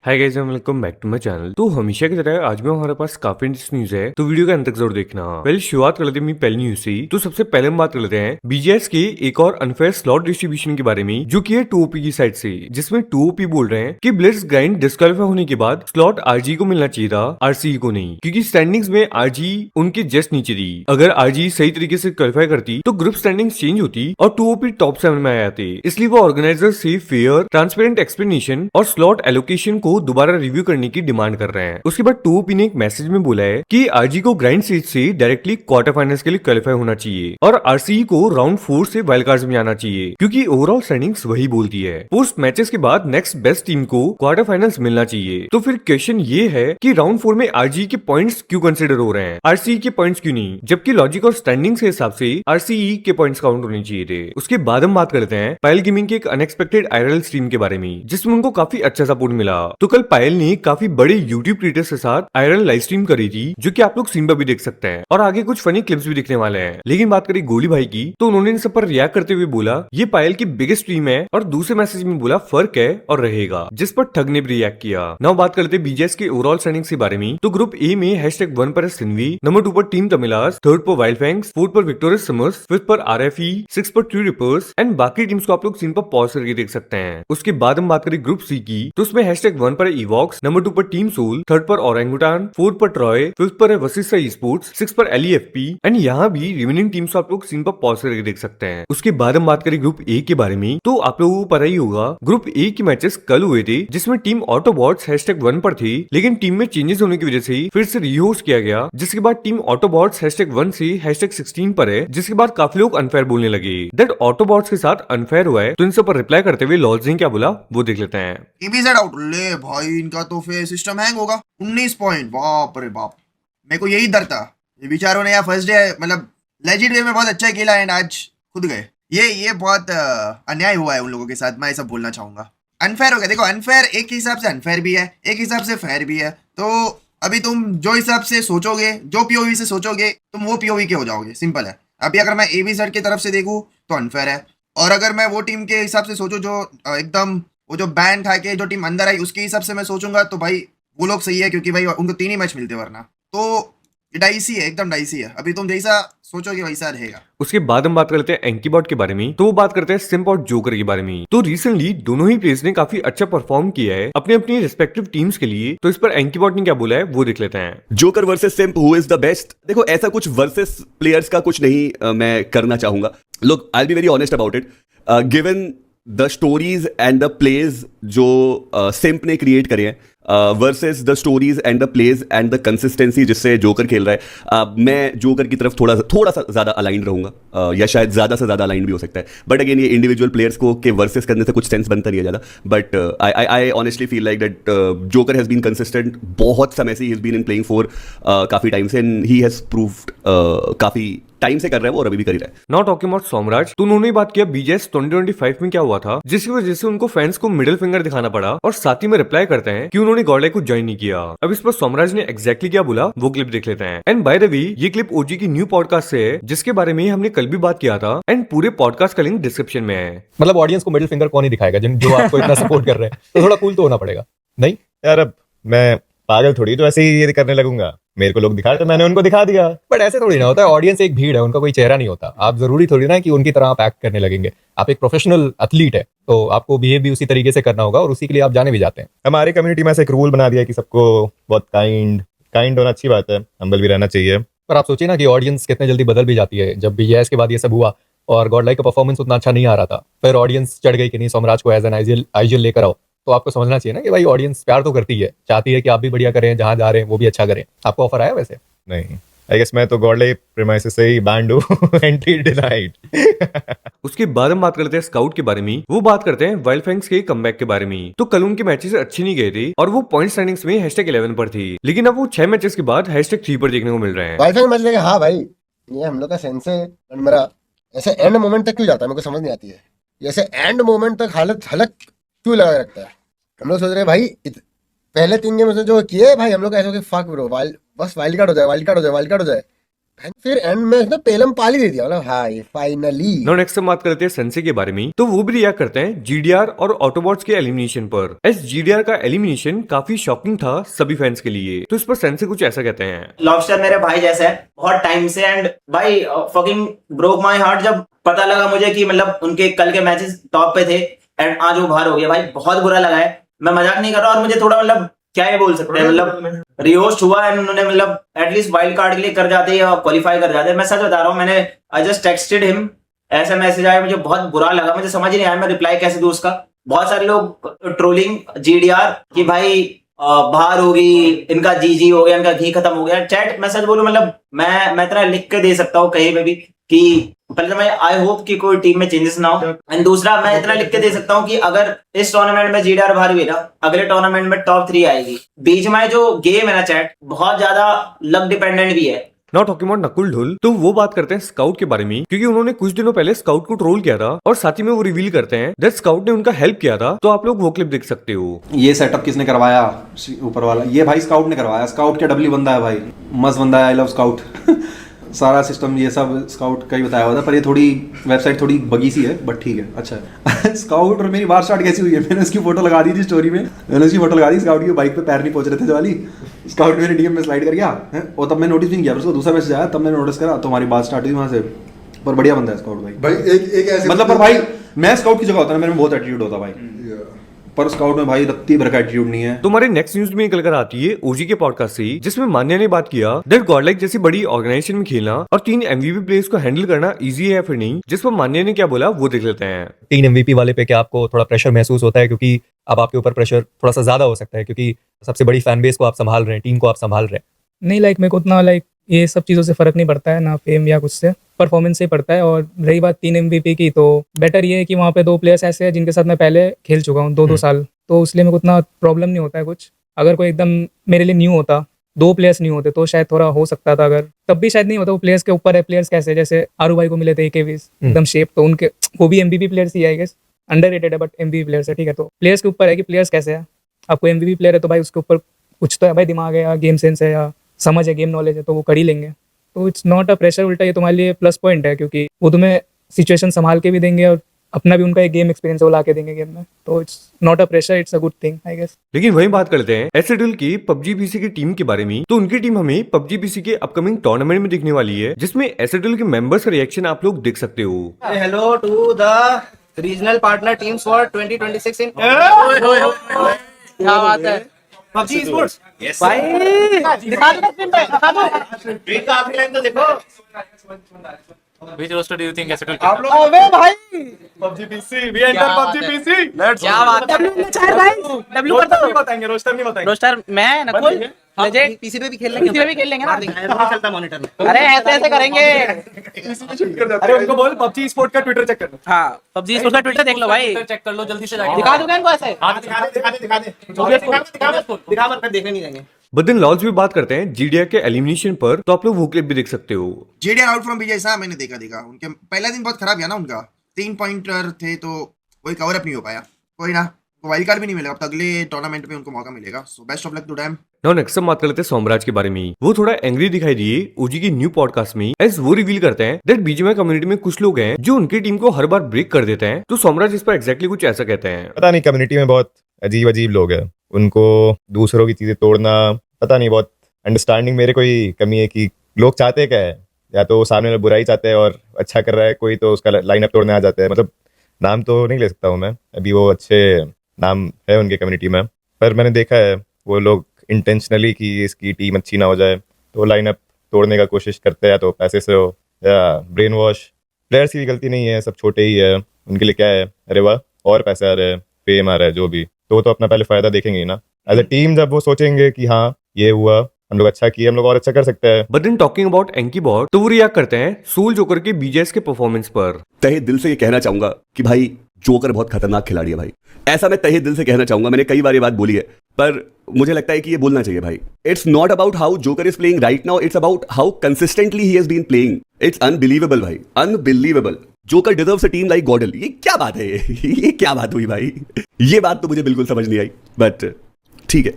Hi guys, welcome back to my channel. तो हमेशा की तरह आज भी हमारे पास काफी इंटरेस्टिंग न्यूज है, तो वीडियो के अंत तक जरूर देखना। पहले शुरुआत कर लेते हैं पहली न्यूज से। तो सबसे पहले हम बात कर लेते हैं बीजीएस के एक और अनफेयर स्लॉट डिस्ट्रीब्यूशन के बारे में, जो कि है 2OP की साइड से, जिसमें 2OP बोल रहे हैं कि ब्लिट्ज ग्राइंड डिस्क्वालीफाई होने के बाद स्लॉट आरजी को मिलना चाहिए था, आरसीई को नहीं, क्योंकि स्टैंडिंग्स में आरजी उनके जस्ट नीचे थी। अगर आरजी सही तरीके से क्वालिफाई करती तो ग्रुप स्टैंडिंग्स चेंज होती और 2OP टॉप 7 में आ जाते। इसलिए वो ऑर्गेनाइजर से फेयर ट्रांसपेरेंट एक्सप्लेनेशन और स्लॉट एलोकेशन को दोबारा रिव्यू करने की डिमांड कर रहे हैं। उसके बाद 2OP ने एक मैसेज में बोला है कि आरजी को ग्राइंड स्टेज से डायरेक्टली क्वार्टर फाइनल्स के लिए क्वालिफाई होना चाहिए और आरसीई को राउंड 4 से वाइल्ड कार्ड्स में आना चाहिए, क्योंकि ओवरऑल स्टैंडिंग्स वही बोलती है। पोस्ट मैचेस के बाद नेक्स्ट बेस्ट टीम को क्वार्टर फाइनल्स मिलना चाहिए। तो फिर क्वेश्चन ये है कि राउंड 4 में आरजी के पॉइंट्स क्यों कंसिडर हो रहे हैं, आरसीई के पॉइंट्स क्यों नहीं, जबकि लॉजिक और स्टैंडिंग्स के हिसाब से आरसीई के पॉइंट्स काउंट होने चाहिए थे। उसके बाद हम बात करते हैं पायल गेमिंग के एक अनएक्सपेक्टेड आईआरएल स्ट्रीम के बारे में, जिसमें उनको काफी अच्छा सपोर्ट मिला। तो कल पायल ने काफी बड़े यूट्यूब क्रिएटर्स के साथ आईआरएल लाइव स्ट्रीम करी थी, जो कि आप लोग स्क्रीन पर भी देख सकते हैं और आगे कुछ फनी क्लिप्स भी दिखने वाले हैं। लेकिन बात करें गोली भाई की, तो उन्होंने इन सब पर रिएक्ट करते हुए बोला ये पायल की बिगेस्ट स्ट्रीम है, और दूसरे मैसेज में बोला फर्क है और रहेगा, जिस पर ठग ने भी रिएक्ट किया। नाउ बात करते हैं बीजीएस के ओवरऑल स्टैंडिंग्स के बारे में। तो ग्रुप ए में #1 पर सिन्वी, नंबर 2 पर टीम तमिलास, 3rd पर वाइल्ड फैंग्स, 4th पर विक्टोरियस समर्स, 5th पर आरएफई, 6th पर ट्रू रिपर्स एंड बाकी टीम्स को आप लोग सीन पर पॉज करके देख सकते हैं। उसके बाद हम बात करें ग्रुप सी की, तो उसमें #1 पर इवॉक्स, नंबर 2 पर टीम सोल, 3rd पर ओरेंगुटान, 4th पर ट्रॉय, 5th पर है वशिष्ठा ई-स्पोर्ट्स, 6th पर एलईएफपी एंड यहाँ भी रिमेनिंग टीम्स आप लोग सीन पर पॉज करके देख सकते हैं। उसके बाद हम बात करें ग्रुप ए के बारे में, तो आप लोगों को पता ही होगा ग्रुप ए की मैचेस कल हुए थे, जिसमें टीम ऑटोबॉट्स #1 पर थी, लेकिन टीम में चेंजेस होने की वजह से फिर से रीहोस्ट किया गया, जिसके बाद टीम ऑटोबॉट्स #1 से #16 पर है, जिसके बाद काफी लोग अनफेयर बोलने लगे। दैट ऑटोबॉट्स के साथ अनफेयर हुआ है, तो इन सब पर रिप्लाई करते हुए लॉल्स ने क्या बोला वो देख लेते हैं। एबीजेड आउट ले भाई, इनका तो फिर सिस्टम हैंग होगा। 19 पॉइंट, बाप रे बाप। मेरे को यही डर था। ये बेचारों ने यार फर्स्ट डे मतलब लेजेंड वे में बहुत अच्छा खेला एंड आज खुद गए। ये बहुत अन्याय हुआ है उन लोगों के साथ, मैं ऐसा बोलना चाहूंगा। अनफेयर हो गया। देखो अनफेयर एक हिसाब से अनफेयर भी है, एक हिसाब से फेयर भी है। तो अभी तुम जो हिसाब से सोचोगे, जो पीओवी से सोचोगे, तुम वो पीओवी के हो जाओगे। सिंपल है। अभी अगर मैं एबीजेड की तरफ से देखूं तो अनफेयर है, और अगर मैं वो टीम के हिसाब से सोचूं जो एकदम वो जो बैन खा के जो टीम अंदर आई उसके हिसाब से मैं सोचूंगा, तो भाई वो लोग सही है, क्योंकि भाई उनको 3 ही मैच मिलते वरना। तो डाइसी है, एकदम डाइसी है। अभी तुम जैसा सोचोगे वैसा रहेगा। उसके बाद हम बात कर लेते हैं एंकीबॉट के बारे में, तो वो बात करते हैं सिम्प और जोकर के बारे में। तो रिसेंटली दोनों ही प्लेयर्स ने काफी अच्छा परफॉर्म किया है अपने अपनी रिस्पेक्टिव टीम्स के लिए। तो इस पर एंकीबॉट ने क्या बोला है वो देख लेते हैं। Joker versus Simp, who is the best? देखो ऐसा कुछ वर्सेस प्लेयर्स का कुछ नहीं मैं करना चाहूंगा। Look, I will be very honest about it. Given the stories and the plays जो सिम्प ने क्रिएट करे हैं versus the stories and the plays and the consistency जिससे जोकर खेल रहा है, मैं जोकर की तरफ थोड़ा सा ज्यादा अलाइंड रहूंगा, या शायद ज्यादा से ज्यादा अलाइंड भी हो सकता है। बट अगेन ये इंडिविजुअल प्लेयर्स को के वर्सेस करने से कुछ सेंस बनता नहीं है ज्यादा। But I honestly feel like that Joker has been consistent बहुत समय से। He has been in playing for काफी टाइम से एंड ही हैज प्रूव्ड काफी टाइम से कर रहा है वो, और अभी भी कर ही रहा है। नॉट टॉकिंग अबाउट सोमराज, तो उन्होंने बात किया बीजीएस 2025 में क्या हुआ था, जिसकी वजह से उनको फैंस को मिडिल फिंगर दिखाना पड़ा, और साथ ही में रिप्लाई करते हैं कि उन्होंने गॉडलाइक को ज्वाइन नहीं किया। अब इस पर सोमराज ने एग्जैक्टली क्या बोला वो क्लिप देख लेते हैं। एंड बाय द वे ये क्लिप ओजी की न्यू पॉडकास्ट से है, जिसके बारे में हमने कल भी बात किया था, एंड पूरे पॉडकास्ट का लिंक डिस्क्रिप्शन में है। मतलब ऑडियंस को मिडिल फिंगर कौन ही दिखाएगा जो आपको इतना सपोर्ट कर रहे हैं, तो थोड़ा कूल तो होना पड़ेगा। नहीं यार, अब मैं पागल थोड़ी तो ऐसे ही ये करने लगूंगा। मेरे को लोग दिखाए तो मैंने उनको दिखा दिया। बट ऐसे थोड़ी ना होता है, ऑडियंस एक भीड़ है, उनका कोई चेहरा नहीं होता। आप जरूरी थोड़ी ना कि उनकी तरह आप एक्ट करने लगेंगे। आप एक प्रोफेशनल एथलीट है, तो आपको बिहेव भी उसी तरीके से करना होगा, और उसी के लिए आप जाने भी जाते हैं। हमारी कम्युनिटी में ऐसे एक रूल बना दिया कि सबको बहुत काइंड होना अच्छी बात है, हम्बल भी रहना चाहिए। पर आप सोचिए ना कि ऑडियंस कितने जल्दी बदल भी जाती है। जब बीजीएस के बाद ये सब हुआ और गॉडलाइक का परफॉर्मेंस उतना अच्छा नहीं आ रहा था, फिर ऑडियंस चढ़ गई कि नहीं सोमराज को एज एन आईजीएल लेकर आओ। तो आपको समझना चाहिए ना कि भाई ऑडियंस प्यार तो करती है, चाहती है कि आप भी बढ़िया करें, जहां जा रहे हैं वो भी अच्छा करें। आपको ऑफर आया वैसे? नहीं, आई गेस मैं तो गॉडलाइक प्रीमाइसेस से ही बैंड हूं। Entry denied. उसके बाद हम बात करते हैं स्काउट के बारे में। वो बात करते हैं वाइल्ड फैंग्स के कमबैक के बारे में। तो कल उनके मैचेस अच्छे नहीं गए थे, और वो पॉइंट स्टैंडिंग्स में #11 पर थी, लेकिन अब वो 6 मैचेस के बाद #3 पर देखने को मिल रहे हैं। वाईफाई मैच लेके, हाँ भाई ये हम लोग का सेंस है मेरा। ऐसे एंड मोमेंट तक क्यों जाता है, मेरे को समझ नहीं आती है। जैसे एंड मोमेंट तक हालत हलक क्यों लगा रखता है। हम लोग सोच रहे हैं भाई पहले 3 गेम से जो किए भाई हम लोग ऐसे फक ब्रो, बस वाइल्ड कार्ड हो जाए, वाइल्ड कार्ड हो जाए, वाइल्ड कार्ड हो जाए। फिर एंड में ना पेलम पाली दे दिया, मतलब हाय फाइनली। नाउ नेक्स्ट हम बात करते हैं सेंसे के बारे में। तो वो भी रिएक्ट करते हैं जीडीआर और ऑटोबॉट्स के एलिमिनेशन पर। एस जीडीआर का एलिमिनेशन काफी शॉकिंग था सभी फैंस के लिए। तो इस पर सेंसे कुछ ऐसा कहते हैं। लॉबस्टर मेरे भाई जैसे है बहुत टाइम से, एंड भाई फकिंग ब्रोक माय हार्ट जब पता लगा मुझे कि मतलब उनके कल के मैचेस टॉप पे थे एंड आज वो बाहर हो गया। भाई बहुत बुरा लगा है, मैं मजाक नहीं कर रहा। और मुझे थोड़ा मतलब क्या ये बोल सकते हैं, मतलब रिहोस्ट हुआ एंड उन्होंने मतलब एटलीस्ट वाइल्ड कार्ड के लिए कर जाते या क्वालिफाई कर जाते। मैं सच बता रहा हूँ, मैंने आई जस्ट टेक्सटेड हिम, ऐसा मैसेज आया, मुझे बहुत बुरा लगा। मुझे समझ ही नहीं आया मैं रिप्लाई कैसे दूं उसका। बहुत सारे लोग ट्रोलिंग जीडीआर कि भाई बाहर होगी, इनका जीजी हो गया, इनका घी खत्म हो गया। चैट मैं सच बोलूं, मतलब मैं इतना लिख के दे सकता हूँ कहीं पे भी कि पहले तो मैं आई होप कि कोई टीम में चेंजेस ना हो, एंड दूसरा मैं इतना लिख के दे सकता हूँ कि अगर इस टूर्नामेंट में जीडीआर बाहर हुई ना, अगले टूर्नामेंट में टॉप 3 आएगी। बीच में जो गेम है ना चैट, बहुत ज्यादा लक डिपेंडेंट भी है। Now talking about Nakul Dhull, तो वो बात करते हैं स्काउट के बारे में, क्योंकि उन्होंने कुछ दिनों पहले स्काउट को ट्रोल किया था और साथ ही में वो रिवील करते हैं दैट स्काउट ने उनका हेल्प किया था। तो आप लोग वो क्लिप देख सकते हो। ये सेटअप किसने करवाया? ऊपर वाला ये भाई स्काउट ने करवाया। स्काउट क्या डब्ल्यू बंदा है भाई, मस्त बंदा है। I love scout. सारा सिस्टम ये सब स्काउट का ही बताया हुआ था, पर ये थोड़ी वेबसाइट थोड़ी बगी सी है, बट ठीक है, अच्छा है। स्काउट और मेरी बात स्टार्ट कैसी हुई है, मैंने उसकी फोटो लगा दी थी स्टोरी में। मैंने उसकी फोटो लगा दी, स्काउट की बाइक पे पैर नहीं पहुंच रहे थे जो वाली। स्काउट मेरे डीएम में स्लाइड कर गया है, और तब मैं नोटिस भी नहीं किया। उसको दूसरा मैसेज आया, तब मैंने नोटिस करा, तो हमारी बात स्टार्ट हुई वहाँ से। पर बढ़िया बंदा है स्काउट भाई। भाई एक ऐसे मतलब पर भाई मैं स्काउट की जगह होता ना, मेरे में बहुत एटीट्यूड होता भाई, पर स्काउट में भाई रत्ती भर का एटीट्यूड नहीं है। तो हमारे नेक्स्ट न्यूज में निकल कर आती है ओजी के पॉडकास्ट से, जिसमें मान्या ने बात किया दैट गॉडलाइक जैसी बड़ी ऑर्गेनाइजेशन में खेलना और 3 एमवीपी प्लेयर्स को हैंडल करना इजी है या फिर नहीं। जिस पर मान्या ने क्या बोला वो देख लेते हैं। 3 MVP वाले पे क्या आपको थोड़ा प्रेशर महसूस होता है, क्योंकि अब आपके ऊपर प्रेशर थोड़ा सा ज्यादा हो सकता है, क्योंकि सबसे बड़ी फैन बेस को आप संभाल रहे हैं, टीम को आप संभाल रहे हैं। नहीं, लाइक मेरे को उतना लाइक ये सब चीज़ों से फ़र्क नहीं पड़ता है, ना फेम या कुछ से, परफॉर्मेंस से ही पड़ता है। और रही बात 3 MVP की, तो बेटर ये है कि वहाँ पे 2 प्लेयर्स ऐसे हैं जिनके साथ मैं पहले खेल चुका हूँ 2-2 साल, तो इसलिए मेरे को उतना प्रॉब्लम नहीं होता है कुछ। अगर कोई एकदम मेरे लिए न्यू होता, 2 प्लेयर्स न्यू होते, तो शायद थोड़ा हो सकता था, अगर तब भी शायद नहीं होता। वो प्लेयर्स के ऊपर है, प्लेयर्स कैसे, जैसे आरू भाई को मिले थे AKVs एकदम शेप, तो उनके वो भी MVP प्लेयर्स ही आई गेस, अंडररेटेड है बट MVP प्लेयर्स है, ठीक है। तो प्लेयर्स के ऊपर है कि प्लेयर्स कैसे है। आपको MVP प्लेयर है तो भाई उसके ऊपर कुछ तो है भाई, दिमाग है या गेम सेंस है या समझ है, गेम नॉलेज है, तो वो कर ही लेंगे। तो इट्स नॉट अ प्रेशर, उल्टा ये तुम्हारे लिए प्लस पॉइंट है, क्योंकि वो तुम्हें सिचुएशन संभाल के भी देंगे और अपना भी उनका एक गेम एक्सपीरियंस वो ला के देंगे गेम में। तो it's not a pressure, it's a good thing I guess. लेकिन वही बात करते हैं एसएडल की पबजी पीसी की टीम के बारे में। तो उनकी टीम हमें पबजी पीसी के अपकमिंग टूर्नामेंट में दिखने वाली है, जिसमें एसएडल के मेंबर्स का रिएक्शन आप लोग देख सकते हो। Hello to the regional partner teams for 2026 in क्या बात है PUBG Esports। भाई दिखा दो स्क्रीन पे, दिखा दो ट्वीट का आखिरी लाइन तो देखो। Which roster do you think SL आप लोग अबे भाई PUBG PC, we enter PUBG PC। Let's क्या बात है। W में 4 भाई, W करता नहीं बताएंगे, रोस्टर नहीं बताएंगे। रोस्टर मैं नकुल लेजेंड पीसी पे भी खेल लेंगे, पीसी पे भी खेल लेंगे ना, चलता मॉनिटर में। अरे ऐसे ऐसे करेंगे। अरे उनको बोल PUBG Sport का ट्विटर चेक करना। हां PUBG Esports का ट्विटर देख लो भाई, चेक कर लो जल्दी से जाके। दिखा दूंगा इनको ऐसे। हां दिखा दे दिखा मत, फिर देखने नहीं देंगे। बदन लॉल्स भी बात करते हैं जीडीआर के एलिमिनेशन पर, तो आप लोग वो क्लिप भी देख सकते हो। जीडीआर आउट फ्रॉम बीजे सा मैंने देखा उनके पहला दिन बहुत खराब गया ना उनका, 3 पॉइंटर थे तो कोई कवर अप नहीं हो पाया। कोई ना, वाइल्ड कार्ड भी नहीं मिलेगा, अब अगले टूर्नामेंट में उनको मौका मिलेगा। So best of luck to them. Now next हम बात कर लेते हैं सोमराज के बारे में। वो थोड़ा एंग्री दिखाई दिए ओजी की न्यू पॉडकास्ट में, एज वो रिवील करते हैं दैट बीजीएमआई कम्युनिटी में कुछ लोग हैं जो उनकी टीम को हर बार ब्रेक कर देते हैं। तो सोमराज इस पर एग्जैक्टली कुछ ऐसा कहते हैं। पता नहीं, कम्युनिटी में बहुत अजीब अजीब लोग हैं, उनको दूसरों की चीजें तोड़ना, पता नहीं, बहुत अंडरस्टैंडिंग मेरे को ही कमी है कि लोग चाहते क्या है। या तो सामने वाला बुराई चाहते हैं और अच्छा कर रहा है कोई, तो उसका लाइन अप तोड़ने आ जाते हैं। मतलब नाम तो नहीं ले सकता हूँ मैं अभी, वो अच्छे नाम है उनके कम्युनिटी में, पर मैंने देखा है वो लोग इंटेंशनली कि इसकी टीम अच्छी ना हो जाए तो लाइन अप तोड़ने का कोशिश करते हैं, तो पैसे से हो या ब्रेन वॉश। प्लेयर्स की गलती नहीं है, सब छोटे ही है, उनके लिए क्या है, अरे वाह और पैसे आ रहे हैं, फेम आ रहा है, जो भी, तो वो तो अपना पहले फायदा देखेंगे ही ना। एज अ टीम जब वो सोचेंगे कि हाँ ये हुआ, हम लोग अच्छा किए, हम लोग और अच्छा कर सकते हैं। बट देन टॉकिंग अबाउट एंकी बॉट, तो वो रिएक्ट करते हैं सोल जोकर के बीजेएस के परफॉर्मेंस पर। तहे दिल से ये कहना चाहूंगा कि भाई जोकर बहुत खतरनाक खिलाड़ी है भाई, ऐसा मैं तहे दिल से कहना चाहूंगा। मैंने कई बार ये बात बोली है, पर मुझे लगता है कि ये बोलना चाहिए भाई। It's not about how Joker is playing right now, it's about how consistently he has been playing. It's unbelievable भाई, unbelievable. Joker deserves a team like गॉडल। ये क्या बात है, ये क्या बात हुई भाई, ये बात तो मुझे बिल्कुल समझ नहीं आई, बट ठीक है।